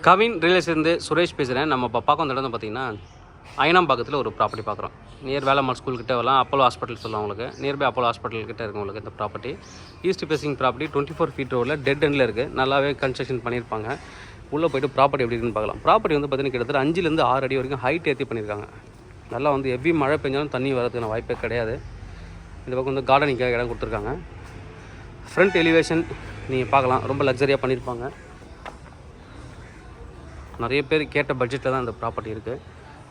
Kavin real எஸ்டேட்லேருந்து Suresh பேசுகிறேன். நம்ம இப்போ பார்க்க வந்த இடம் பார்த்தீங்கன்னா அயனாம்பாக்கத்தில் ஒரு ப்ராப்பர்ட்டி பார்க்குறோம். நியர் வேலம்மாள் ஸ்கூல் கிட்டே வரலாம். அப்போலோ ஹாஸ்பிட்டல் சொல்லுவாங்க உங்களுக்கு. நியர்பை அப்போலோ ஹாஸ்பிட்டல் கிட்டே இருக்குது உங்களுக்கு இந்த property. East facing property 24 feet ரோடில் டெட் எண்டில் இருக்குது. நல்லாவே கன்ஸ்ட்ரக்ஷன் பண்ணியிருப்பாங்க. உள்ளே போய்ட்டு ப்ராப்பர்ட்டி எப்படி இருக்குன்னு பார்க்கலாம். ப்ராப்பர்ட்டி வந்து பார்த்தீங்கன்னா கிட்டத்தட்ட 5லேருந்து 6 அடி வரைக்கும் ஹைட் ஏற்றி பண்ணியிருக்காங்க. நல்லா வந்து எவ்வி மழை பெஞ்சாலும் தண்ணி வரதுக்கான வாய்ப்பே கிடையாது. இந்த பக்கம் வந்து கார்டனிங்காக இடம் கொடுத்துருக்காங்க. ஃப்ரண்ட் எலிவேஷன் நீங்கள் பார்க்கலாம், ரொம்ப லக்ஸரியாக பண்ணியிருப்பாங்க. நிறைய பேர் கேட்ட பட்ஜெட்டில் தான் இந்த ப்ராப்பர்ட்டி இருக்குது.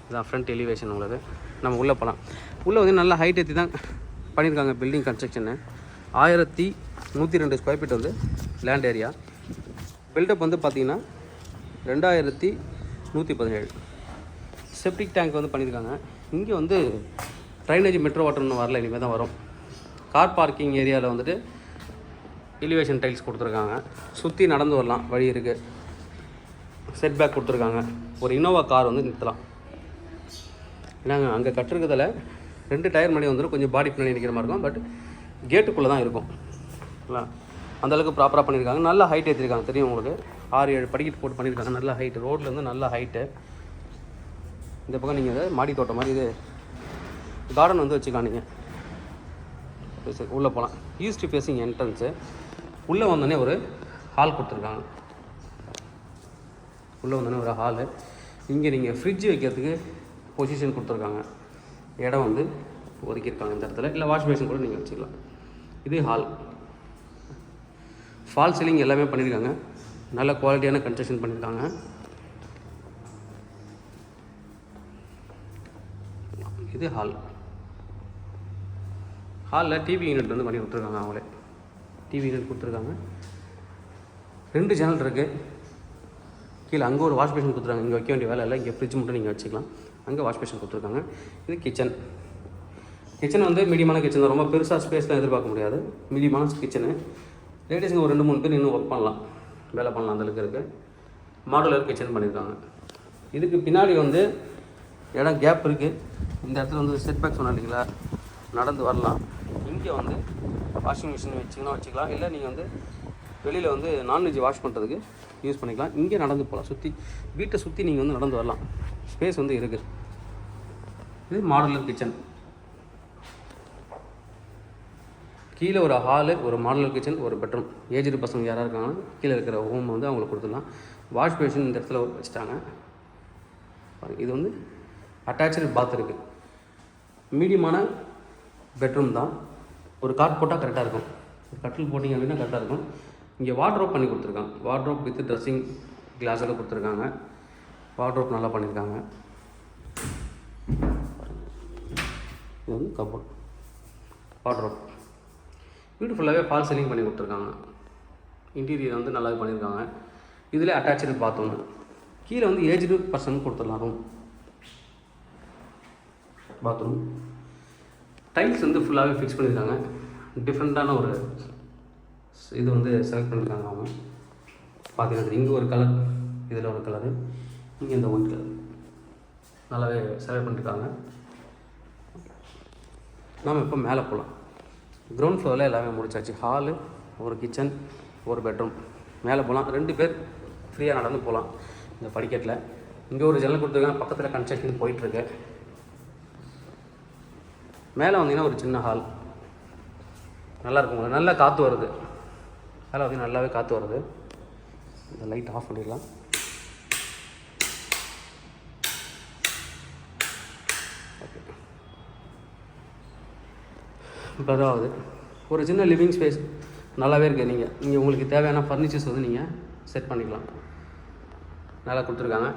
இதுதான் ஃப்ரண்ட் எலிவேஷன் உங்களுக்கு. நம்ம உள்ளே போகலாம். உள்ளே வந்து நல்லா ஹைட் ஏற்றி தான் பண்ணியிருக்காங்க. பில்டிங் கன்ஸ்ட்ரக்ஷனு 1102 ஸ்கொயர் ஃபீட் வந்து லேண்ட் ஏரியா. பில்டப் வந்து பார்த்திங்கன்னா 2117. செப்டிக் டேங்க் வந்து பண்ணியிருக்காங்க. இங்கே வந்து ட்ரைனேஜ் மெட்ரோ வாட்டர் இன்னும் வரல, இனிமேல் தான் வரும். கார் பார்க்கிங் ஏரியாவில் வந்துட்டு எலிவேஷன் டைல்ஸ் கொடுத்துருக்காங்க. சுற்றி நடந்து வரலாம், வழி இருக்குது. செட் பேக் கொடுத்துருக்காங்க. ஒரு இனோவா கார் வந்து நிறுத்தலாம். ஏன்னாங்க அங்கே கட்டுறதுல 2 டயர் மணி வந்துடும், கொஞ்சம் பாடி பின்னாடி நிற்கிற மாதிரி இருக்கும். பட் கேட்டுக்குள்ளே தான் இருக்கும். அந்தளவுக்கு ப்ராப்பராக பண்ணியிருக்காங்க. நல்லா ஹைட் ஏற்றிருக்காங்க, தெரியும் உங்களுக்கு. 6-7 படிக்கட்டு போட்டு பண்ணியிருக்காங்க. நல்லா ஹைட்டு, ரோட்லேருந்து நல்லா ஹைட்டு. இந்த பக்கம் நீங்கள் அதை மாடி தோட்டம் மாதிரி இது கார்டன் வந்து வச்சுக்கலாம். நீங்கள் உள்ளே போகலாம். East facing entrance. உள்ளே வந்தோடனே ஒரு ஹால் கொடுத்துருக்காங்க. உள்ளே வந்தோடனே ஒரு ஹாலு. இங்கே நீங்கள் ஃப்ரிட்ஜ் வைக்கிறதுக்கு பொசிஷன் கொடுத்துருக்காங்க. இடம் வந்து ஒதுக்கியிருக்காங்க இந்த இடத்துல. இல்லை வாஷ் பேஷன் கூட நீங்கள் வச்சுக்கலாம். இது ஹால். ஃபால் சீலிங் எல்லாமே பண்ணியிருக்காங்க. நல்ல குவாலிட்டியான கன்ஸ்ட்ரக்ஷன் பண்ணியிருக்காங்க. இது ஹால். ஹாலில் டிவி யூனிட் வந்து பண்ணி கொடுத்துருக்காங்க. அவங்களே டிவி யூனிட் கொடுத்துருக்காங்க. 2 சேனல் இருக்குது. கீழே அங்கே ஒரு வாஷ் பேஷன் கொடுத்துருக்காங்க. இங்கே வைக்க வேண்டிய வேலை இல்லை. இங்கே ஃப்ரிட்ஜ் மட்டும் நீங்கள் வச்சுக்கலாம். அங்கே வாஷ் பேஷன் கொடுத்துருக்காங்க. இது கிச்சன். கிச்சன் வந்து மீடியமான கிச்சன் தான். ரொம்ப பெருசாக ஸ்பேஸ்லாம் எதிர்பார்க்க முடியாது. மீடியமான கிச்சனு. லேடிஸுங்க ஒரு 2-3 பேர் இன்னும் ஒர்க் பண்ணலாம், வேலை பண்ணலாம். அந்தளவுக்கு இருக்குது. மாடுலர் கிச்சன் பண்ணியிருக்காங்க. இதுக்கு பின்னாடி வந்து இடம் கேப் இருக்குது. இந்த இடத்துல வந்து செட் பேக் சொன்னாங்களா, நடந்து வரலாம். இங்கே வந்து வாஷிங் மிஷின் வச்சிங்கன்னா வச்சுக்கலாம். இல்லை நீங்கள் வந்து வெளியில் வந்து நான்வெஜ் வாஷ் பண்ணுறதுக்கு யூஸ் பண்ணிக்கலாம். இங்கே நடந்து போகலாம். வீட்டை சுற்றி நீங்கள் வந்து நடந்து வரலாம். ஸ்பேஸ் வந்து இருக்குது. இது மாடுலர் கிச்சன். கீழே ஒரு ஹாலு, ஒரு மாடுலர் கிச்சன், ஒரு பெட்ரூம். ஏஜ்டு பசங்க யாராக இருக்காங்கன்னா கீழே இருக்கிற ஹோம் வந்து அவங்களுக்கு கொடுத்துடலாம். வாஷ் பேஷன் இந்த இடத்துல வச்சுட்டாங்க. இது வந்து அட்டாச்சு பாத் இருக்குது. மீடியமான பெட்ரூம் தான். ஒரு காட் போட்டால் கரெக்டாக இருக்கும். ஒரு கட்டில் போட்டிங்க அப்படின்னா கரெக்டாக இருக்கும். இங்கே வார்ட்ரோப் பண்ணி கொடுத்துருக்காங்க. வார்ட்ரோப் வித் ட்ரெஸ்ஸிங் கிளாஸோட கொடுத்துருக்காங்க. வார்ட்ரோப் நல்லா பண்ணியிருக்காங்க. இது வந்து கபோர்ட். வார்ட்ரோப் வீடு ஃபுல்லாகவே ஃபால் சீலிங் பண்ணி கொடுத்துருக்காங்க. இன்டீரியர் வந்து நல்லாவே பண்ணியிருக்காங்க. இதில் அட்டாச்சு பாத்ரூம். கீழே வந்து ஏஜ்டு பர்சன் கொடுத்துடலாம். ரூம் பாத்ரூம் டைல்ஸ் வந்து ஃபுல்லாகவே ஃபிக்ஸ் பண்ணியிருக்காங்க. டிஃப்ரெண்ட்டான ஒரு இது வந்து செலக்ட் பண்ணியிருக்காங்க அவங்க. பார்த்தீங்கன்னா இங்கே ஒரு கலர், இதில் ஒரு கலரு, இங்கே இந்த ஒயிட் கலர் நல்லாவே செலக்ட் பண்ணியிருக்காங்க. நாம் இப்போ மேலே போகலாம். கிரவுண்ட் ஃப்ளோரில் எல்லாமே முடிச்சாச்சு. ஹாலு, ஒரு கிச்சன், ஒரு பெட்ரூம். மேலே போகலாம். 2 பேர் ஃப்ரீயாக நடந்து போகலாம் இந்த படிக்கட்டில். இங்கே ஒரு ஜன்னல் கொடுத்துருக்காங்க. பக்கத்தில் கன்ஸ்ட்ரக்ஷன் போயிட்டுருக்கு. மேலே வந்தீங்கன்னா ஒரு சின்ன ஹால். நல்லாயிருக்கும். நல்லா காற்று வருது. மேலே வந்து நல்லாவே காற்று வருது. இந்த லைட் ஆஃப் பண்ணிடலாம். ஓகே. இப்போ அதாவது ஒரு சின்ன லிவிங் ஸ்பேஸ் நல்லாவே இருக்குது. நீங்கள் உங்களுக்கு தேவையான ஃபர்னிச்சர்ஸ் வந்து நீங்கள் செட் பண்ணிக்கலாம். நல்லா கொடுத்துருக்காங்க.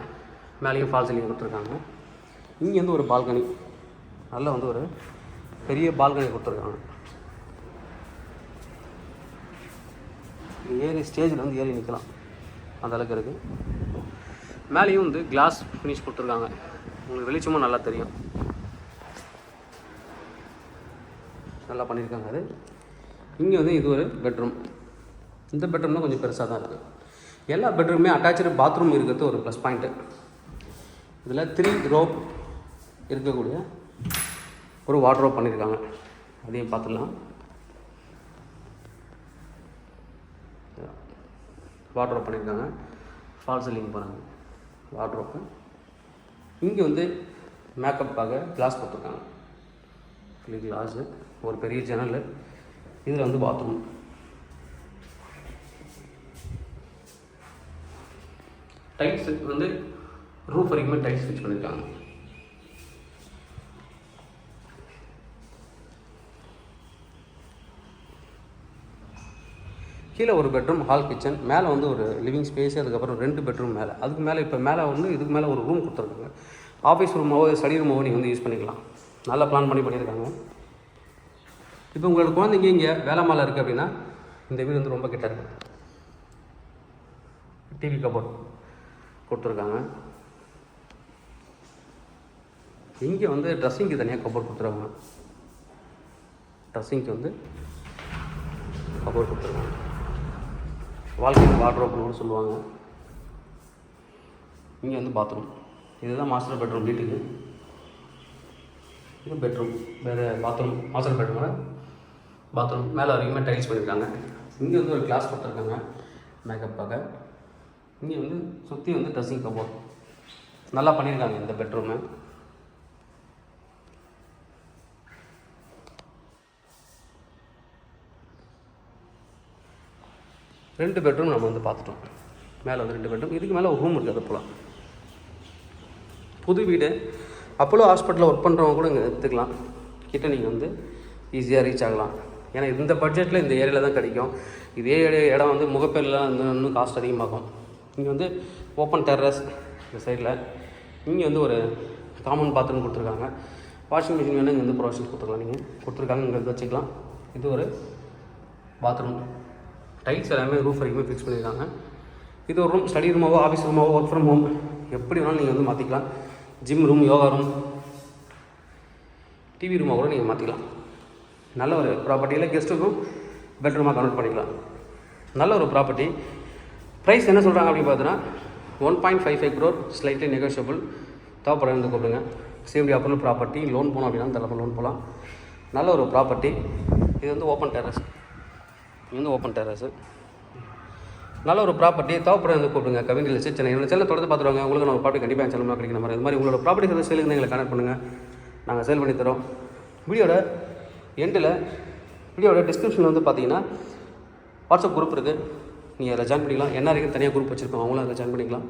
மேலேயும் ஃபால் சீலிங் கொடுத்துருக்காங்க. இங்கே வந்து ஒரு பால்கனி, நல்லா வந்து ஒரு பெரிய பால்கனி கொடுத்துருக்காங்க. ஏறி ஸ்டேஜில் வந்து ஏறி நிற்கலாம், அந்தளவுக்கு இருக்குது. மேலேயும் வந்து கிளாஸ் ஃபினிஷ் கொடுத்துருக்காங்க. உங்களுக்கு வெளிச்சமும் நல்லா தெரியும். நல்லா பண்ணியிருக்காங்க. அது இங்கே வந்து இது ஒரு பெட்ரூம். இந்த பெட்ரூம் தான் கொஞ்சம் பெருசாக தான் இருக்குது. எல்லா பெட்ரூமே அட்டாச்சு பாத்ரூம் இருக்கிறது ஒரு ப்ளஸ் பாயிண்ட்டு. இதில் 3 ரோ இருக்கக்கூடிய ஒரு வார்ட்ரோப் பண்ணியிருக்காங்க. அதையும் பார்த்துடலாம். வார்ட்ரோப் பண்ணியிருக்காங்க. ஃபால் சீலிங் போகிறாங்க வார்ட்ரோப்பு. இங்கே வந்து மேக்கப்புக்காக கிளாஸ் கொடுத்துருக்காங்க. கிளாஸு, ஒரு பெரிய ஜன்னல், இதில் வந்து பாத்ரூம். டைல்ஸு வந்து ரூஃப் வரைக்குமே டைல்ஸ் ஃபிக்ஸ் பண்ணியிருக்காங்க. கீழே ஒரு பெட்ரூம், ஹால், கிச்சன், மேலே வந்து ஒரு லிவிங் ஸ்பேஸு, அதுக்கப்புறம் 2 பெட்ரூம் மேலே. அதுக்கு மேலே இப்போ மேலே வந்து இதுக்கு மேலே ஒரு ரூம் கொடுத்துருக்காங்க. ஆஃபீஸ் ரூமாவோ ஸ்டடி ரூமாவோ நீங்கள் வந்து யூஸ் பண்ணிக்கலாம். நல்லா பிளான் பண்ணியிருக்காங்க. இப்போ உங்களோட குழந்தைங்க இங்கே வேலைமாலை இருக்குது அப்படின்னா இந்த வீடு வந்து ரொம்ப கிட்ட இருக்குது. டிவி கபோர்ட் கொடுத்துருக்காங்க. இங்கே வந்து ட்ரெஸ்ஸிங்க்கு தனியாக கபோர்ட் கொடுத்துருக்காங்க. ட்ரெஸ்ஸிங்க்கு வந்து கபோர்ட் கொடுத்துருக்காங்க. வால்கின் வார்ட்ரோப்னு கூட சொல்லுவாங்க. இங்கே வந்து பாத்ரூம். இதுதான் மாஸ்டர் பெட்ரூம் வீட்டுக்கு. இது பெட்ரூம், வேறு பாத்ரூம். மாஸ்டர் பெட்ரூமோட பாத்ரூம் மேலே வரைக்குமே டைல்ஸ் பண்ணியிருக்காங்க. இங்கே வந்து ஒரு கிளாஸ் கொடுத்துருக்காங்க மேக்கப்பாக. இங்கே வந்து சுற்றி வந்து ட்ரெஸ்ஸிங் கபோர்ட் நல்லா பண்ணியிருக்காங்க இந்த பெட்ரூமு. ரெண்டு பெட்ரூம் நம்ம வந்து பார்த்துட்டோம். மேலே வந்து 2 பெட்ரூம், இதுக்கு மேலே ஒரு ரூம் இருக்குது. அது போல் புது வீடு. அப்போலோ ஹாஸ்பிட்டலில் ஒர்க் பண்ணுறவங்க கூட இங்கே எடுத்துக்கலாம். கிட்ட நீங்கள் வந்து ஈஸியாக ரீச் ஆகலாம். ஏன்னா இந்த பட்ஜெட்டில் இந்த ஏரியாவில் தான் கிடைக்கும். இதே இடம் வந்து முகப்பேரில் இன்னும் காஸ்ட் அதிகமாகும். இங்கே வந்து ஓப்பன் டெரஸ் இந்த சைடில். இங்கே வந்து ஒரு காமன் பாத்ரூம் கொடுத்துருக்காங்க. வாஷிங் மிஷின் வேணும் இங்கே வந்து ப்ரொவிஷன்ஸ் கொடுத்துருக்கலாம். நீங்கள் கொடுத்துருக்காங்க, இங்கே வச்சுக்கலாம். இது ஒரு பாத்ரூம். டைல்ஸ் எல்லாமே ரூஃப் வரைக்குமே ஃபிக்ஸ் பண்ணியிருக்காங்க. இது ஒரு ரூம், ஸ்டடி ரூமாவோ ஆஃபீஸ் ரூமாவோ ஒர்க் ஃப்ரம் ஹோம் எப்படி வேணாலும் நீங்கள் வந்து மாற்றிக்கலாம். Gym room, yoga room, TV ரூமாக கூட நீங்கள் மாற்றிக்கலாம். நல்ல ஒரு ப்ராப்பர்ட்டியில் கெஸ்ட் ரூம் பெட்ரூமாக கன்வெர்ட் பண்ணிக்கலாம். நல்ல ஒரு ப்ராப்பர்ட்டி. ப்ரைஸ் என்ன சொல்கிறாங்க அப்படின்னு பார்த்தீங்கன்னா 1.55 crore, ஸ்லைட்லி நெகோஷியபிள். தேவைப்பட வந்து கூப்பிடுங்க. Safety approval property. லோன் போனோம் அப்படின்னா தலைப்பு லோன் போகலாம். நல்ல ஒரு ப்ராப்பர்ட்டி. இது வந்து ஓப்பன் டெரஸ். இது வந்து ஓப்பன் டெரஸு. நல்ல ஒரு ப்ராப்பர்ட்டி. தேவைப்பட வந்து கூப்பிடுங்க. Kavin real estate Chennai. என்னோட சேனல் தொடர்ந்து பார்த்துருவாங்க. உங்களுக்கு நம்ம ப்ராப்பர்ட்டி கண்டிப்பாக என் சேனல் கிடைக்கிற மாதிரி. இது மாதிரி உங்களோட ப்ராப்பர்ட்டி சேலுக்கு எங்களை கனெக்ட் பண்ணுங்கள். நாங்கள் சேல் பண்ணி தரோம். வீடியோட எண்டில் வீடியோட டிஸ்கிரிப்ஷனில் வந்து பார்த்தீங்கன்னா வாட்ஸ்அப் குரூப் இருக்குது. நீங்கள் அதில் ஜாயின் பண்ணிக்கலாம். என்ஆர்ஐக்கு தனியாக குரூப் வச்சுருக்கோம், அவங்களும் அதில் ஜாயின் பண்ணிக்கலாம்.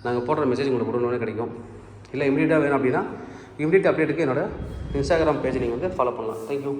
நாங்கள் போடுற மெசேஜ் உங்களுக்கு உடனே கிடைக்கும். இல்லை இமீடியட்டாக வேணும் அப்படின்னா இமீடியட் அப்டேட்டுக்கு என்னோடய இன்ஸ்டாகிராம் பேஜ் நீங்கள் வந்து ஃபாலோ பண்ணலாம். தேங்க்யூ.